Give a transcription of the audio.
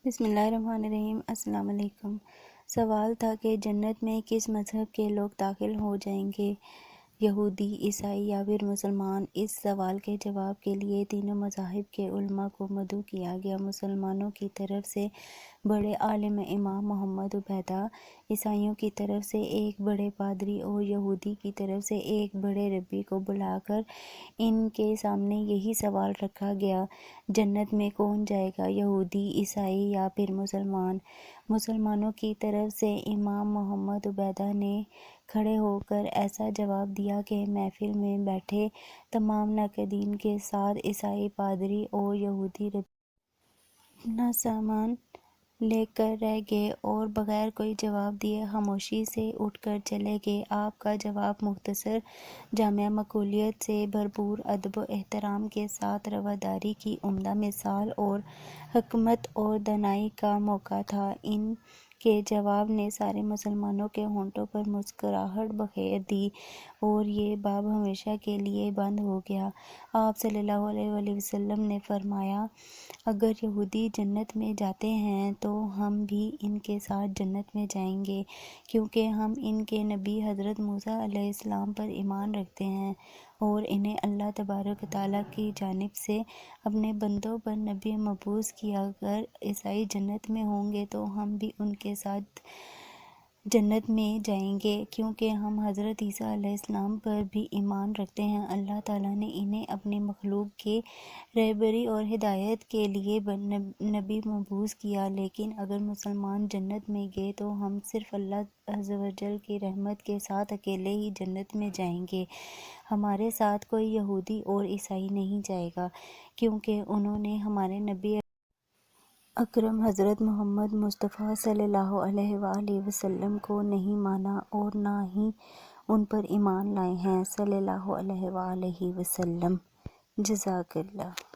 بسم اللہ الرحمن الرحیم۔ السلام علیکم۔ سوال تھا کہ جنت میں کس مذہب کے لوگ داخل ہو جائیں گے، یہودی، عیسائی یا پھر مسلمان؟ اس سوال کے جواب کے لیے تینوں مذاہب کے علماء کو مدعو کیا گیا۔ مسلمانوں کی طرف سے بڑے عالم امام محمد عبیدہ، عیسائیوں کی طرف سے ایک بڑے پادری اور یہودی کی طرف سے ایک بڑے ربی کو بلا کر ان کے سامنے یہی سوال رکھا گیا، جنت میں کون جائے گا، یہودی، عیسائی یا پھر مسلمان؟ مسلمانوں کی طرف سے امام محمد عبیدہ نے کھڑے ہو کر ایسا جواب دیا کہ محفل میں بیٹھے تمام ناقدین کے ساتھ عیسائی پادری اور یہودی ربی اپنا سامان لے کر رہ گئے اور بغیر کوئی جواب دیے خاموشی سے اٹھ کر چلے گئے۔ آپ کا جواب مختصر، جامع، معقولیت سے بھرپور، ادب و احترام کے ساتھ رواداری کی عمدہ مثال اور حکمت اور دانائی کا موقع تھا۔ ان کے جواب نے سارے مسلمانوں کے ہونٹوں پر مسکراہٹ بکھیر دی اور یہ باب ہمیشہ کے لیے بند ہو گیا۔ آپ صلی اللہ علیہ وآلہ وسلم نے فرمایا، اگر یہودی جنت میں جاتے ہیں تو ہم بھی ان کے ساتھ جنت میں جائیں گے، کیونکہ ہم ان کے نبی حضرت موسیٰ علیہ السلام پر ایمان رکھتے ہیں اور انہیں اللہ تبارک و تعالیٰ کی جانب سے اپنے بندوں پر نبی مبعوث کیا۔ اگر عیسائی جنت میں ہوں گے تو ہم بھی ان کے ساتھ جنت میں جائیں گے، کیونکہ ہم حضرت عیسیٰ علیہ السلام پر بھی ایمان رکھتے ہیں۔ اللہ تعالیٰ نے انہیں اپنی مخلوق کی رہبری اور ہدایت کے لیے نبی مبعوث کیا، لیکن اگر مسلمان جنت میں گئے تو ہم صرف اللہ عز و جل کی رحمت کے ساتھ اکیلے ہی جنت میں جائیں گے، ہمارے ساتھ کوئی یہودی اور عیسائی نہیں جائے گا، کیونکہ انہوں نے ہمارے نبی اکرم حضرت محمد مصطفیٰ صلی اللہ علیہ وآلہ وسلم کو نہیں مانا اور نہ ہی ان پر ایمان لائے ہیں، صلی اللہ علیہ وآلہ وسلم۔ جزاک اللہ۔